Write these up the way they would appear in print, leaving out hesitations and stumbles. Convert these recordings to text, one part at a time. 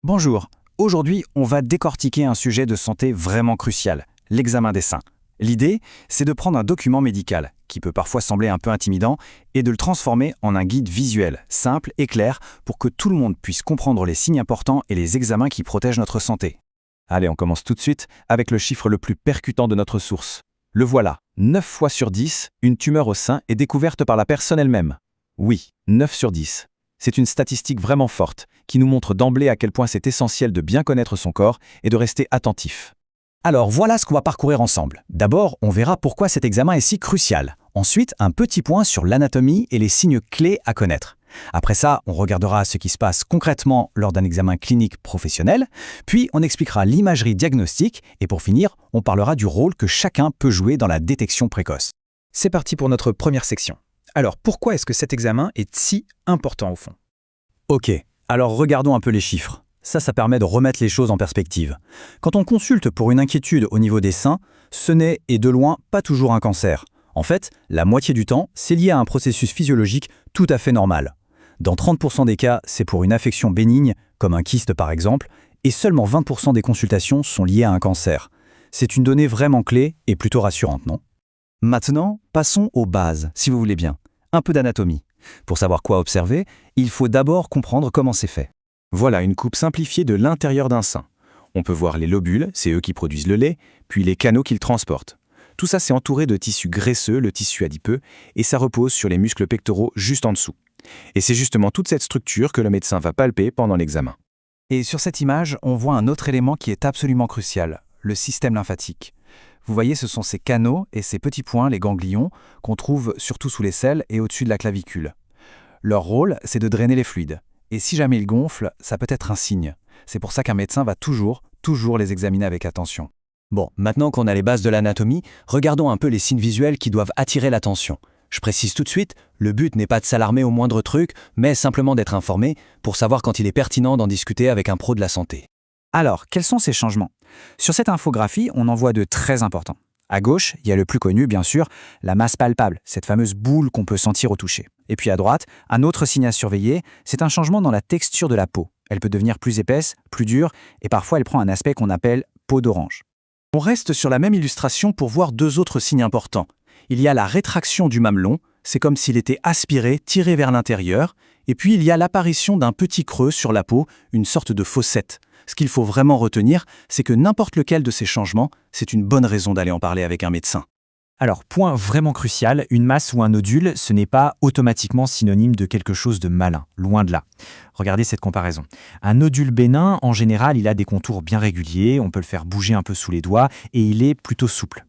Bonjour, aujourd'hui on va décortiquer un sujet de santé vraiment crucial, l'examen des seins. L'idée, c'est de prendre un document médical, qui peut parfois sembler un peu intimidant, et de le transformer en un guide visuel, simple et clair, pour que tout le monde puisse comprendre les signes importants et les examens qui protègent notre santé. Allez, on commence tout de suite avec le chiffre le plus percutant de notre source. Le voilà, 9 fois sur 10, une tumeur au sein est découverte par la personne elle-même. Oui, 9 sur 10. C'est une statistique vraiment forte, qui nous montre d'emblée à quel point c'est essentiel de bien connaître son corps et de rester attentif. Alors voilà ce qu'on va parcourir ensemble. D'abord, on verra pourquoi cet examen est si crucial. Ensuite, un petit point sur l'anatomie et les signes clés à connaître. Après ça, on regardera ce qui se passe concrètement lors d'un examen clinique professionnel, puis on expliquera l'imagerie diagnostique et pour finir, on parlera du rôle que chacun peut jouer dans la détection précoce. C'est parti pour notre première section. Alors, pourquoi est-ce que cet examen est si important au fond? Ok, alors regardons un peu les chiffres. Ça permet de remettre les choses en perspective. Quand on consulte pour une inquiétude au niveau des seins, ce n'est, et de loin, pas toujours un cancer. En fait, la moitié du temps, c'est lié à un processus physiologique tout à fait normal. Dans 30% des cas, c'est pour une affection bénigne, comme un kyste par exemple, et seulement 20% des consultations sont liées à un cancer. C'est une donnée vraiment clé et plutôt rassurante, non? Maintenant, passons aux bases, si vous voulez bien. Un peu d'anatomie. Pour savoir quoi observer, il faut d'abord comprendre comment c'est fait. Voilà une coupe simplifiée de l'intérieur d'un sein. On peut voir les lobules, c'est eux qui produisent le lait, puis les canaux qu'ils transportent. Tout ça, c'est entouré de tissu graisseux, le tissu adipeux, et ça repose sur les muscles pectoraux juste en dessous. Et c'est justement toute cette structure que le médecin va palper pendant l'examen. Et sur cette image, on voit un autre élément qui est absolument crucial, le système lymphatique. Vous voyez, ce sont ces canaux et ces petits points, les ganglions, qu'on trouve surtout sous l'aisselle et au-dessus de la clavicule. Leur rôle, c'est de drainer les fluides. Et si jamais ils gonflent, ça peut être un signe. C'est pour ça qu'un médecin va toujours les examiner avec attention. Bon, maintenant qu'on a les bases de l'anatomie, regardons un peu les signes visuels qui doivent attirer l'attention. Je précise tout de suite, le but n'est pas de s'alarmer au moindre truc, mais simplement d'être informé pour savoir quand il est pertinent d'en discuter avec un pro de la santé. Alors, quels sont ces changements? Sur cette infographie, on en voit de très importants. À gauche, il y a le plus connu, bien sûr, la masse palpable, cette fameuse boule qu'on peut sentir au toucher. Et puis à droite, un autre signe à surveiller, c'est un changement dans la texture de la peau. Elle peut devenir plus épaisse, plus dure, et parfois elle prend un aspect qu'on appelle peau d'orange. On reste sur la même illustration pour voir deux autres signes importants. Il y a la rétraction du mamelon, c'est comme s'il était aspiré, tiré vers l'intérieur, et puis il y a l'apparition d'un petit creux sur la peau, une sorte de fossette. Ce qu'il faut vraiment retenir, c'est que n'importe lequel de ces changements, c'est une bonne raison d'aller en parler avec un médecin. Alors, point vraiment crucial, une masse ou un nodule, ce n'est pas automatiquement synonyme de quelque chose de malin, loin de là. Regardez cette comparaison. Un nodule bénin, en général, il a des contours bien réguliers, on peut le faire bouger un peu sous les doigts, et il est plutôt souple.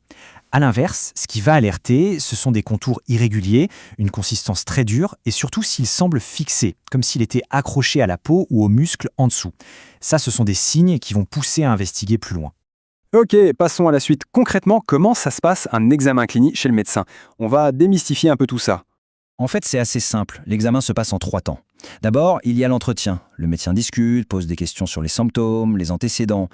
À l'inverse, ce qui va alerter, ce sont des contours irréguliers, une consistance très dure, et surtout s'il semble fixé, comme s'il était accroché à la peau ou aux muscles en dessous. Ça, ce sont des signes qui vont pousser à investiguer plus loin. Ok, passons à la suite. Concrètement, comment ça se passe un examen clinique chez le médecin? On va démystifier un peu tout ça. En fait, c'est assez simple. L'examen se passe en 3 temps. D'abord, il y a l'entretien. Le médecin discute, pose des questions sur les symptômes, les antécédents.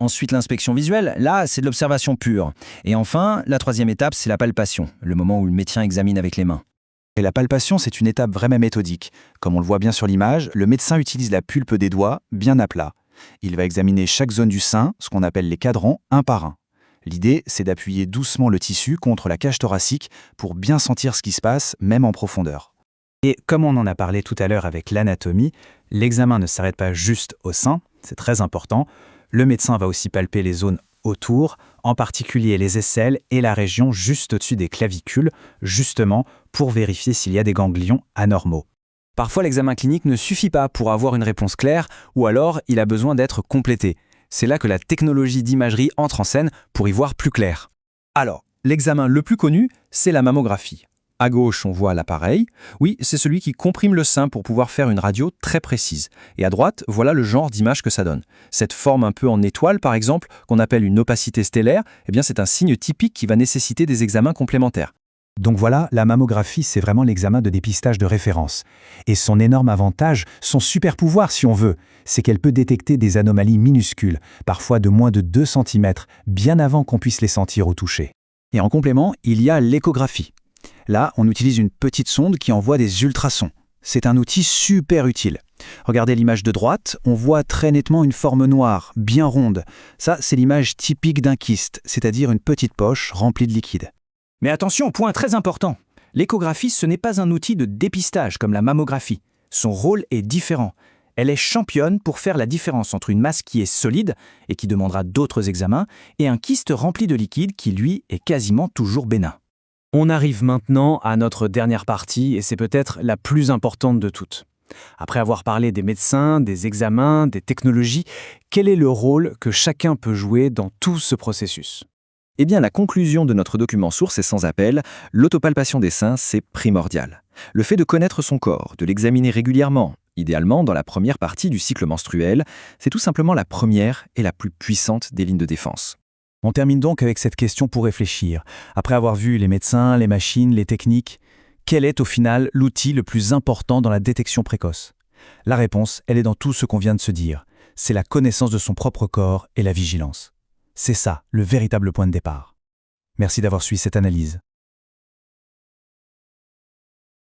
Ensuite, l'inspection visuelle, là, c'est de l'observation pure. Et enfin, la 3e étape, c'est la palpation, le moment où le médecin examine avec les mains. Et la palpation, c'est une étape vraiment méthodique. Comme on le voit bien sur l'image, le médecin utilise la pulpe des doigts, bien à plat. Il va examiner chaque zone du sein, ce qu'on appelle les cadrans, un par un. L'idée, c'est d'appuyer doucement le tissu contre la cage thoracique pour bien sentir ce qui se passe, même en profondeur. Et comme on en a parlé tout à l'heure avec l'anatomie, l'examen ne s'arrête pas juste au sein, c'est très important. Le médecin va aussi palper les zones autour, en particulier les aisselles et la région juste au-dessus des clavicules, justement pour vérifier s'il y a des ganglions anormaux. Parfois, l'examen clinique ne suffit pas pour avoir une réponse claire, ou alors il a besoin d'être complété. C'est là que la technologie d'imagerie entre en scène pour y voir plus clair. Alors, l'examen le plus connu, c'est la mammographie. À gauche, on voit l'appareil. Oui, c'est celui qui comprime le sein pour pouvoir faire une radio très précise. Et à droite, voilà le genre d'image que ça donne. Cette forme un peu en étoile, par exemple, qu'on appelle une opacité stellaire, eh bien c'est un signe typique qui va nécessiter des examens complémentaires. Donc voilà, la mammographie, c'est vraiment l'examen de dépistage de référence. Et son énorme avantage, son super pouvoir si on veut, c'est qu'elle peut détecter des anomalies minuscules, parfois de moins de 2 cm, bien avant qu'on puisse les sentir au toucher. Et en complément, il y a l'échographie. Là, on utilise une petite sonde qui envoie des ultrasons. c'est un outil super utile. Regardez l'image de droite, on voit très nettement une forme noire, bien ronde. Ça, c'est l'image typique d'un kyste, c'est-à-dire une petite poche remplie de liquide. Mais attention, point très important. L'échographie, ce n'est pas un outil de dépistage comme la mammographie. Son rôle est différent. Elle est championne pour faire la différence entre une masse qui est solide et qui demandera d'autres examens et un kyste rempli de liquide qui, lui, est quasiment toujours bénin. On arrive maintenant à notre dernière partie et c'est peut-être la plus importante de toutes. Après avoir parlé des médecins, des examens, des technologies, quel est le rôle que chacun peut jouer dans tout ce processus ? Eh bien, la conclusion de notre document source est sans appel, l'autopalpation des seins, c'est primordial. Le fait de connaître son corps, de l'examiner régulièrement, idéalement dans la première partie du cycle menstruel, c'est tout simplement la première et la plus puissante des lignes de défense. On termine donc avec cette question pour réfléchir. Après avoir vu les médecins, les machines, les techniques, quel est au final l'outil le plus important dans la détection précoce ? La réponse, elle est dans tout ce qu'on vient de se dire. C'est la connaissance de son propre corps et la vigilance. C'est ça, le véritable point de départ. Merci d'avoir suivi cette analyse.